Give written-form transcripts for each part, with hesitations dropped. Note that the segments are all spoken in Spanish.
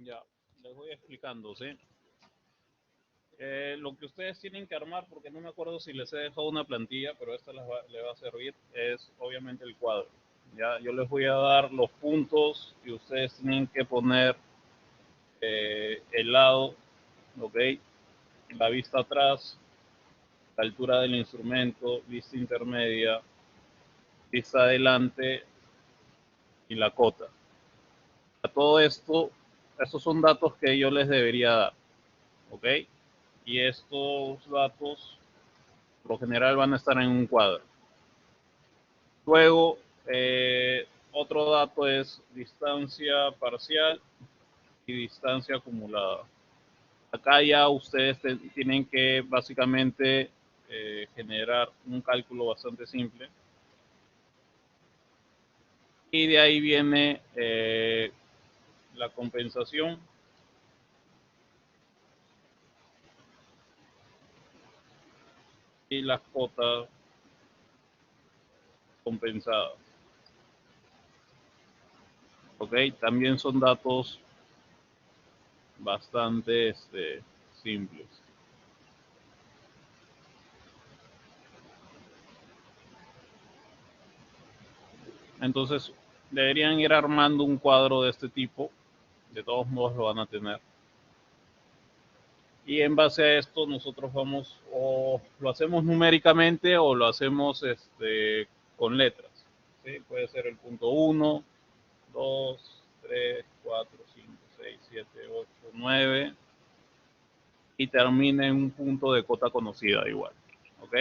Ya, les voy explicando, ¿sí? Lo que ustedes tienen que armar, porque no me acuerdo si les he dejado una plantilla, pero esta les va a servir, es obviamente el cuadro. Ya, yo les voy a dar los puntos y ustedes tienen que poner el lado, ¿ok? La vista atrás, la altura del instrumento, vista intermedia, vista adelante y la cota. A todo esto, estos son datos que yo les debería dar, ¿ok? Y estos datos, por lo general, van a estar en un cuadro. Luego, otro dato es distancia parcial y distancia acumulada. Acá ya ustedes tienen que básicamente generar un cálculo bastante simple. Y de ahí viene la compensación y las cuotas compensadas. ¿Ok? También son datos bastante simples. Entonces, deberían ir armando un cuadro de este tipo. De todos modos lo van a tener. Y en base a esto nosotros vamos o lo hacemos numéricamente o lo hacemos con letras. ¿Sí? Puede ser el punto uno, 2, 3, 4, 5, 6, 7, 8, 9 y termina en un punto de cota conocida igual. ¿Ok?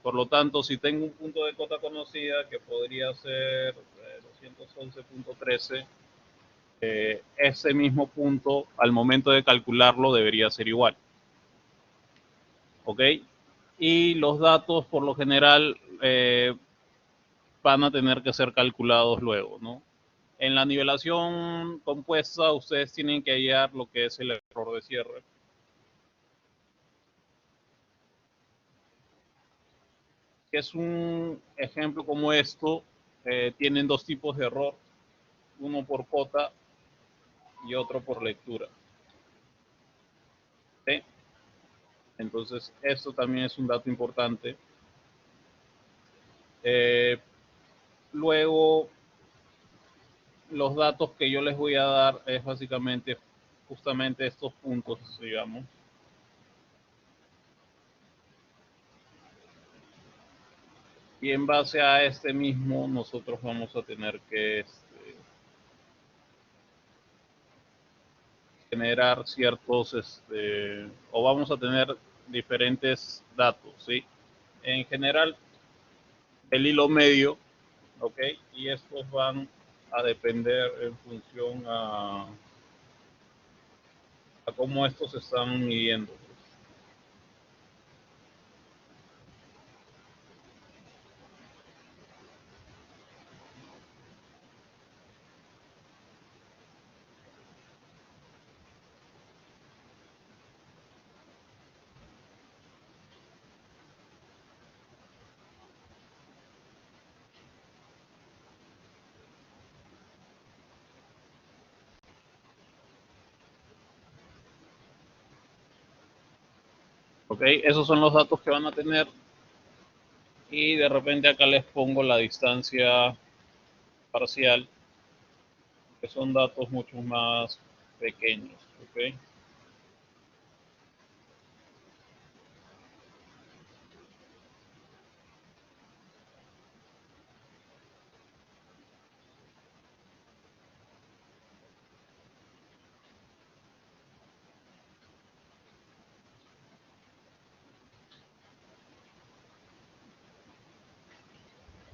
Por lo tanto, si tengo un punto de cota conocida que podría ser 211.13, ese mismo punto al momento de calcularlo debería ser igual. ¿Ok? Y los datos por lo general van a tener que ser calculados luego, ¿no? En la nivelación compuesta ustedes tienen que hallar lo que es el error de cierre. Que es un ejemplo como esto, tienen dos tipos de error, uno por cota y otro por lectura. ¿Sí? Entonces, esto también es un dato importante. Eh, Luego, los datos que yo les voy a dar es básicamente justamente estos puntos, digamos. Y en base a este mismo, nosotros vamos a tener que generar ciertos, o vamos a tener diferentes datos, ¿sí? En general, el hilo medio, ¿ok? Y estos van a depender en función a cómo estos se están midiendo. ¿Ok? Esos son los datos que van a tener y de repente acá les pongo la distancia parcial, que son datos mucho más pequeños. ¿Ok?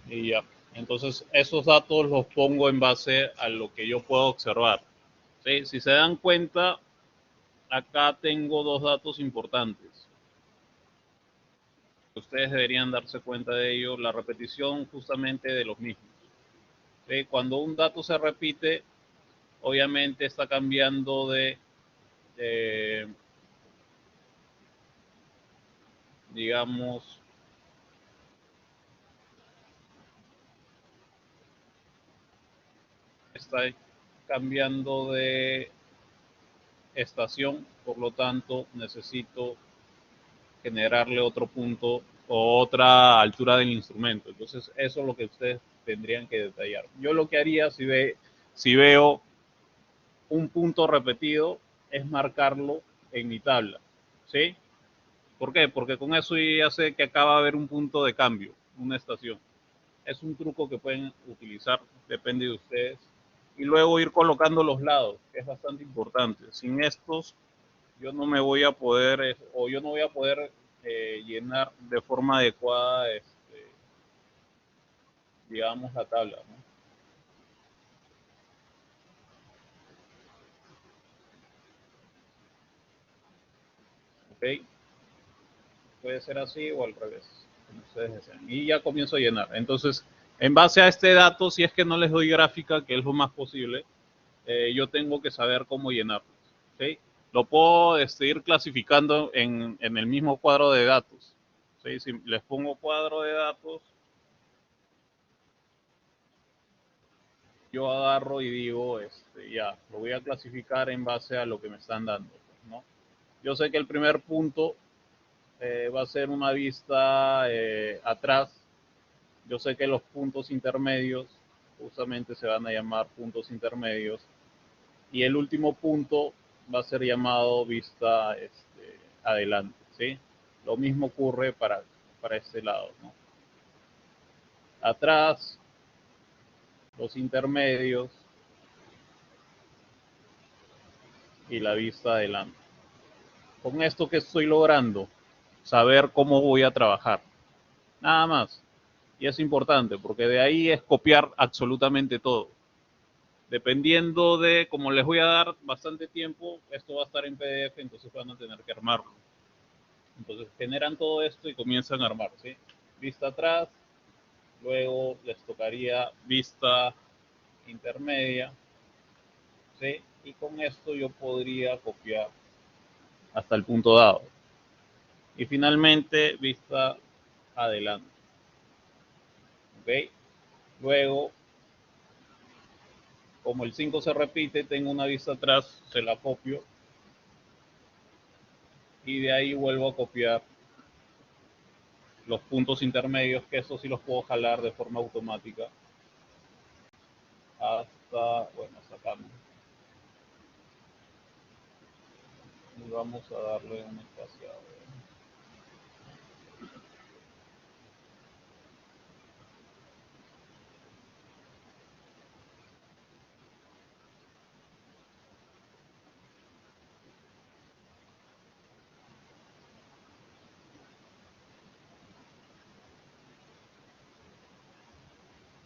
Y ya. Entonces, esos datos los pongo en base a lo que yo puedo observar. ¿Sí? Si se dan cuenta, acá tengo dos datos importantes. Ustedes deberían darse cuenta de ello, la repetición justamente de los mismos. ¿Sí? Cuando un dato se repite, obviamente está cambiando de digamos, está cambiando de estación, por lo tanto necesito generarle otro punto o otra altura del instrumento. Entonces eso es lo que ustedes tendrían que detallar. Yo lo que haría si veo un punto repetido es marcarlo en mi tabla, ¿sí? ¿Por qué? Porque con eso ya sé que acaba de haber un punto de cambio, una estación. Es un truco que pueden utilizar, depende de ustedes. Y luego ir colocando los lados, que es bastante importante. Sin estos, yo no me voy a poder, o yo no voy a poder llenar de forma adecuada, digamos, la tabla, ¿no? ¿Ok? Puede ser así o al revés, como ustedes deseen. Y ya comienzo a llenar. Entonces, en base a este dato, si es que no les doy gráfica, que es lo más posible, yo tengo que saber cómo llenarlos. ¿Sí? Lo puedo ir clasificando en el mismo cuadro de datos. ¿Sí? Si les pongo cuadro de datos, yo agarro y digo, ya, lo voy a clasificar en base a lo que me están dando, ¿no? Yo sé que el primer punto va a ser una vista atrás. Yo sé que los puntos intermedios justamente se van a llamar puntos intermedios y el último punto va a ser llamado vista adelante, ¿sí? Lo mismo ocurre para este lado, ¿no? Atrás, los intermedios y la vista adelante. Con esto que estoy logrando, saber cómo voy a trabajar. Nada más. Y es importante porque de ahí es copiar absolutamente todo. Dependiendo de, como les voy a dar bastante tiempo, esto va a estar en PDF, entonces van a tener que armarlo. Entonces generan todo esto y comienzan a armar, ¿sí? Vista atrás, luego les tocaría vista intermedia, ¿sí? Y con esto yo podría copiar hasta el punto dado. Y finalmente vista adelante, ¿ok? Luego, como el 5 se repite, tengo una vista atrás, se la copio y de ahí vuelvo a copiar los puntos intermedios, que eso sí los puedo jalar de forma automática hasta, bueno, hasta acá, ¿no? Y vamos a darle un espaciado.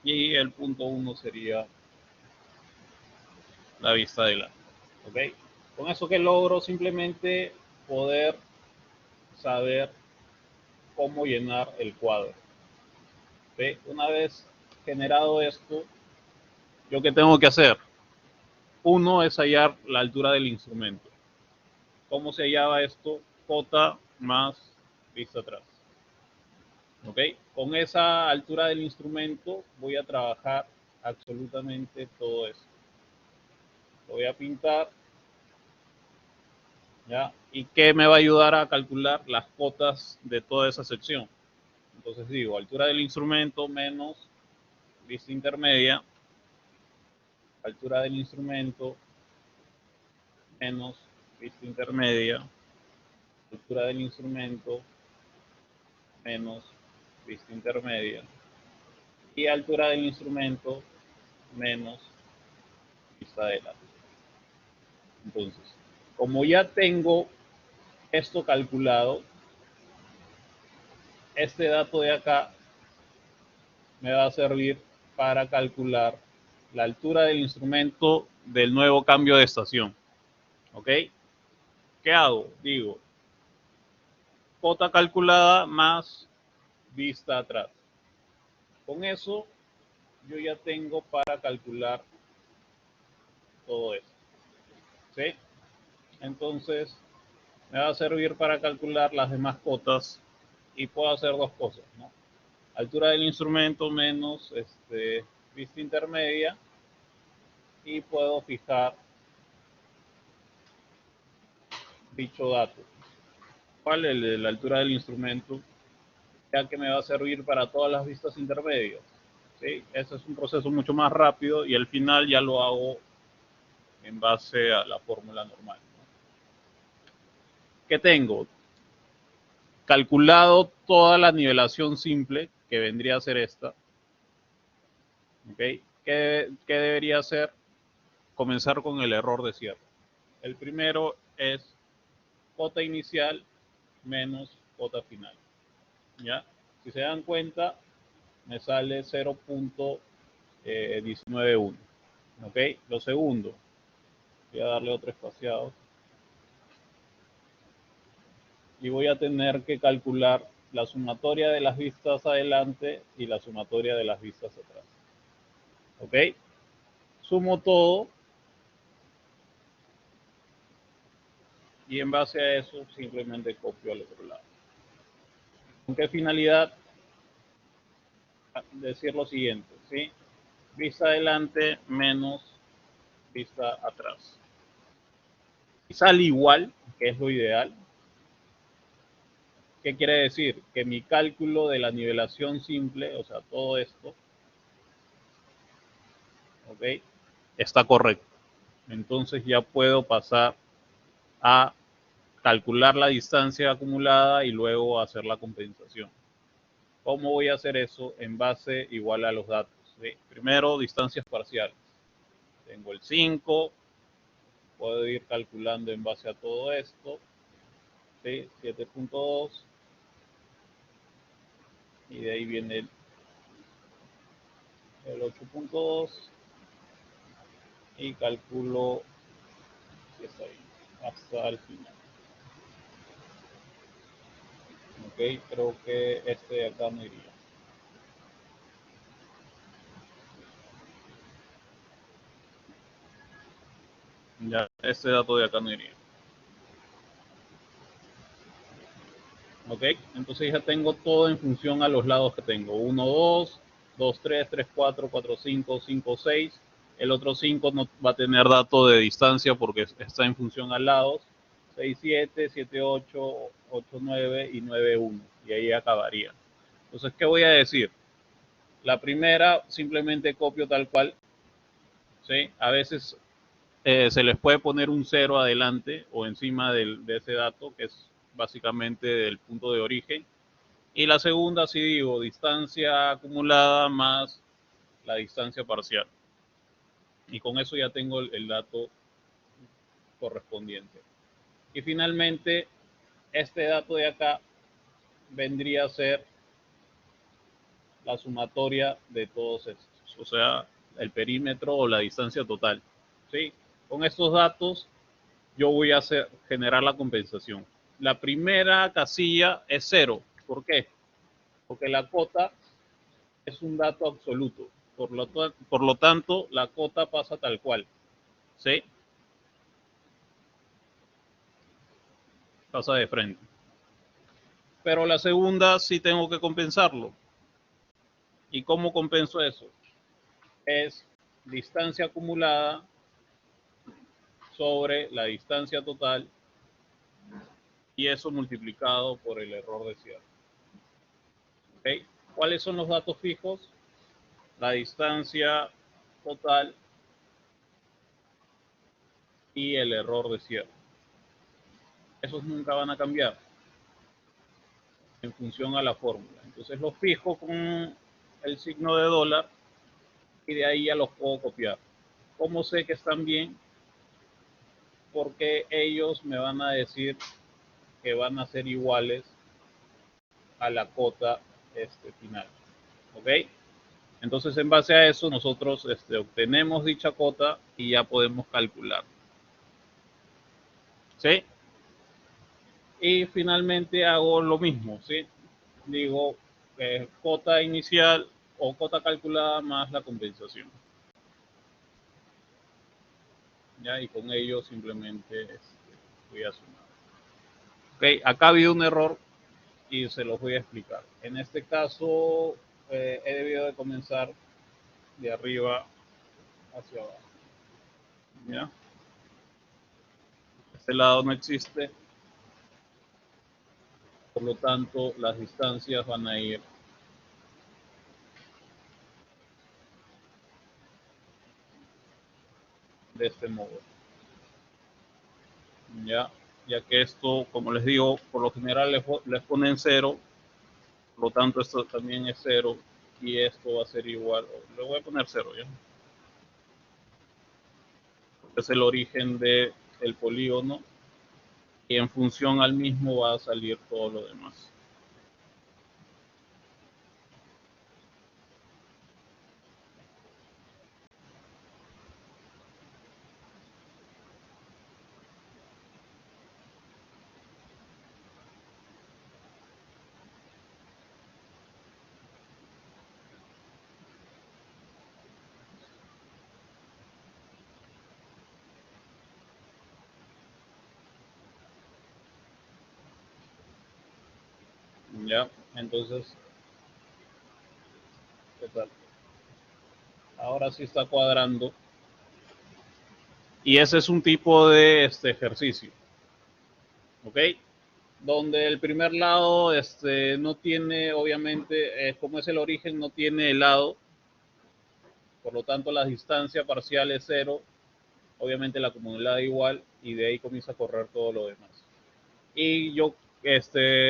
Y el punto 1 sería la vista de la. ¿Ok? Con eso que logro simplemente poder saber cómo llenar el cuadro. ¿Ok? Una vez generado esto, ¿yo qué tengo que hacer? Uno es hallar la altura del instrumento. ¿Cómo se hallaba esto? J más vista atrás. ¿Ok? Con esa altura del instrumento voy a trabajar absolutamente todo esto. Lo voy a pintar, ¿ya? ¿Y qué me va a ayudar a calcular las cotas de toda esa sección? Entonces digo, altura del instrumento menos vista intermedia, altura del instrumento menos vista intermedia, altura del instrumento menos vista intermedia y altura del instrumento menos vista adelante. Entonces, como ya tengo esto calculado, este dato de acá me va a servir para calcular la altura del instrumento del nuevo cambio de estación. ¿Ok? ¿Qué hago? Digo, cota calculada más vista atrás. Con eso yo ya tengo para calcular todo esto. ¿Sí? Entonces me va a servir para calcular las demás cotas y puedo hacer dos cosas, ¿no? Altura del instrumento menos vista intermedia y puedo fijar dicho dato. ¿Cuál? El de la altura del instrumento, ya que me va a servir para todas las vistas intermedias. ¿Sí? Ese es un proceso mucho más rápido y al final ya lo hago en base a la fórmula normal. ¿Qué tengo? Calculado toda la nivelación simple, que vendría a ser esta. ¿Okay? ¿Qué debería hacer? Comenzar con el error de cierre. El primero es cota inicial menos cota final. ¿Ya? Si se dan cuenta, me sale 0.191. ¿Ok? Lo segundo, voy a darle otro espaciado. Y voy a tener que calcular la sumatoria de las vistas adelante y la sumatoria de las vistas atrás. ¿Ok? Sumo todo y en base a eso simplemente copio al otro lado. ¿Con qué finalidad? Decir lo siguiente, ¿sí? Vista adelante menos vista atrás. Y sale igual, que es lo ideal. ¿Qué quiere decir? Que mi cálculo de la nivelación simple, o sea, todo esto, ¿ok? Está correcto. Entonces ya puedo pasar a calcular la distancia acumulada y luego hacer la compensación. ¿Cómo voy a hacer eso? En base igual a los datos. ¿Sí? Primero, distancias parciales. Tengo el 5, puedo ir calculando en base a todo esto. ¿Sí? 7.2 y de ahí viene el 8.2 y calculo si está ahí hasta el final. Ok, creo que este de acá no iría. Ya, este dato de acá no iría. Ok, entonces ya tengo todo en función a los lados que tengo. 1, 2, 2, 3, 3, 4, 4, 5, 5, 6. El otro 5 no va a tener dato de distancia porque está en función a lados. 6, 7, 7, 8, 8, 9 y 9, 1. Y ahí acabaría. Entonces, ¿qué voy a decir? La primera simplemente copio tal cual. ¿Sí? A veces se les puede poner un 0 adelante o encima de ese dato, que es básicamente el punto de origen. Y la segunda, si digo, distancia acumulada más la distancia parcial. Y con eso ya tengo el dato correspondiente. Y finalmente, este dato de acá vendría a ser la sumatoria de todos estos, o sea, el perímetro o la distancia total. ¿Sí? Con estos datos yo voy a generar la compensación. La primera casilla es 0. ¿Por qué? Porque la cota es un dato absoluto. Por lo tanto, la cota pasa tal cual. ¿Sí? Pasa de frente. Pero la segunda sí tengo que compensarlo. ¿Y cómo compenso eso? Es distancia acumulada sobre la distancia total y eso multiplicado por el error de cierre. ¿Okay? ¿Cuáles son los datos fijos? La distancia total y el error de cierre. Esos nunca van a cambiar en función a la fórmula. Entonces los fijo con el signo de dólar y de ahí ya los puedo copiar. ¿Cómo sé que están bien? Porque ellos me van a decir que van a ser iguales a la cota final. ¿Ok? Entonces, en base a eso, nosotros obtenemos dicha cota y ya podemos calcular. ¿Sí? Y finalmente hago lo mismo, ¿sí? Digo, cota inicial o cota calculada más la compensación. ¿Ya? Y con ello simplemente voy a sumar. Ok, acá ha habido un error y se los voy a explicar. En este caso, he debido de comenzar de arriba hacia abajo. ¿Ya? Este lado no existe, Por lo tanto, las distancias van a ir de este modo. Ya que esto, como les digo, por lo general les ponen 0, por lo tanto esto también es 0 y esto va a ser igual, le voy a poner 0 ya. Es el origen del polígono y en función al mismo va a salir todo lo demás. Ya, entonces, ¿qué tal? Ahora sí está cuadrando. Y ese es un tipo de ejercicio, ¿ok? Donde el primer lado no tiene, obviamente, como es el origen, no tiene el lado, por lo tanto la distancia parcial es 0, obviamente la comunidad igual, y de ahí comienza a correr todo lo demás. Y yo,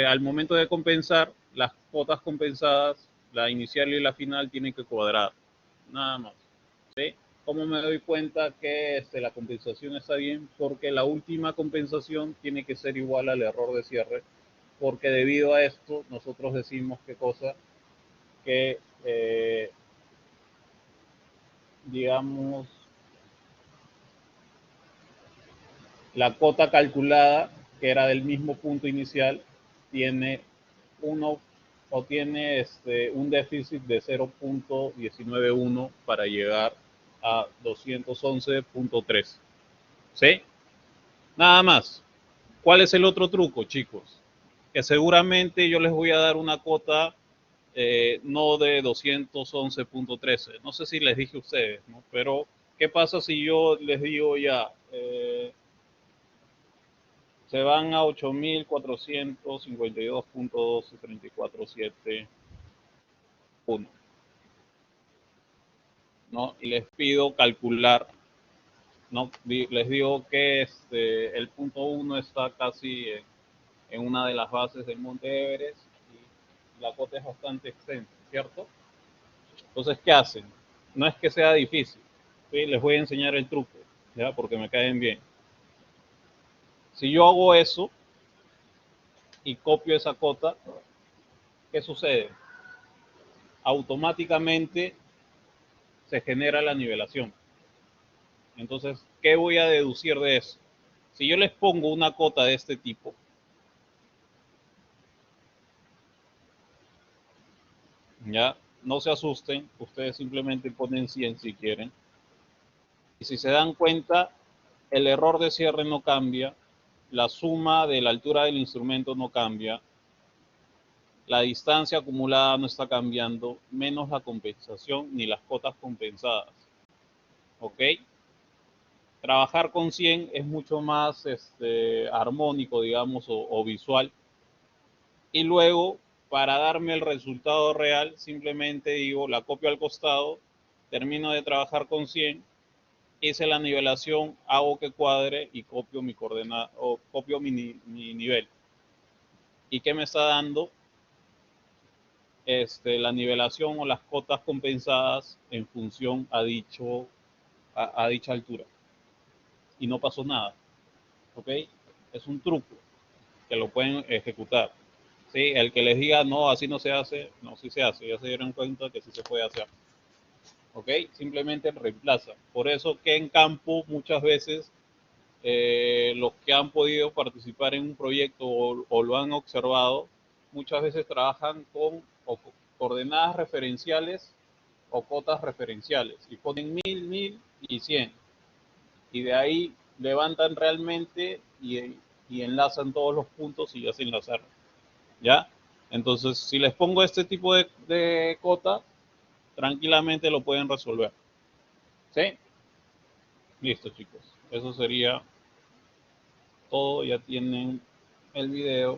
al momento de compensar, las cuotas compensadas, la inicial y la final, tienen que cuadrar, nada más. ¿Sí? ¿Cómo me doy cuenta que la compensación está bien? Porque la última compensación tiene que ser igual al error de cierre, porque debido a esto nosotros decimos qué cosa, que digamos la cota calculada, que era del mismo punto inicial, tiene uno o tiene un déficit de 0.191 para llegar a 211.3. ¿Sí? Nada más. ¿Cuál es el otro truco, chicos? Que seguramente yo les voy a dar una cota no de 211.13. No sé si les dije a ustedes, ¿no? Pero, ¿qué pasa si yo les digo ya, se van a 8.452.1234.7.1, ¿no? Y les pido calcular, ¿no? Les digo que el punto 1 está casi en una de las bases del Monte Everest y la cota es bastante extensa, ¿cierto? Entonces, ¿qué hacen? No es que sea difícil, ¿sí? Les voy a enseñar el truco, ¿ya? Porque me caen bien. Si yo hago eso y copio esa cota, ¿qué sucede? Automáticamente se genera la nivelación. Entonces, ¿qué voy a deducir de eso? Si yo les pongo una cota de este tipo, ya no se asusten, ustedes simplemente ponen 100 si quieren. Y si se dan cuenta, el error de cierre no cambia, la suma de la altura del instrumento no cambia, la distancia acumulada no está cambiando, menos la compensación ni las cotas compensadas. ¿Ok? Trabajar con 100 es mucho más armónico, digamos, o visual. Y luego, para darme el resultado real, simplemente digo, la copio al costado, termino de trabajar con 100, hice la nivelación, hago que cuadre y copio mi coordenada o copio mi nivel. ¿Y qué me está dando? La nivelación o las cotas compensadas en función a dicha altura. Y no pasó nada. ¿Ok? Es un truco que lo pueden ejecutar. ¿Sí? El que les diga, no, así no se hace, no, sí se hace. Ya se dieron cuenta que sí se puede hacer. ¿Ok? Simplemente reemplaza. Por eso que en campo muchas veces los que han podido participar en un proyecto o lo han observado, muchas veces trabajan con coordenadas referenciales o cotas referenciales y ponen 1000 y 100 y de ahí levantan realmente y enlazan todos los puntos y ya se enlazaron. ¿Ya? Entonces, si les pongo este tipo de cota, tranquilamente lo pueden resolver. ¿Sí? Listo, chicos. Eso sería todo. Ya tienen el video.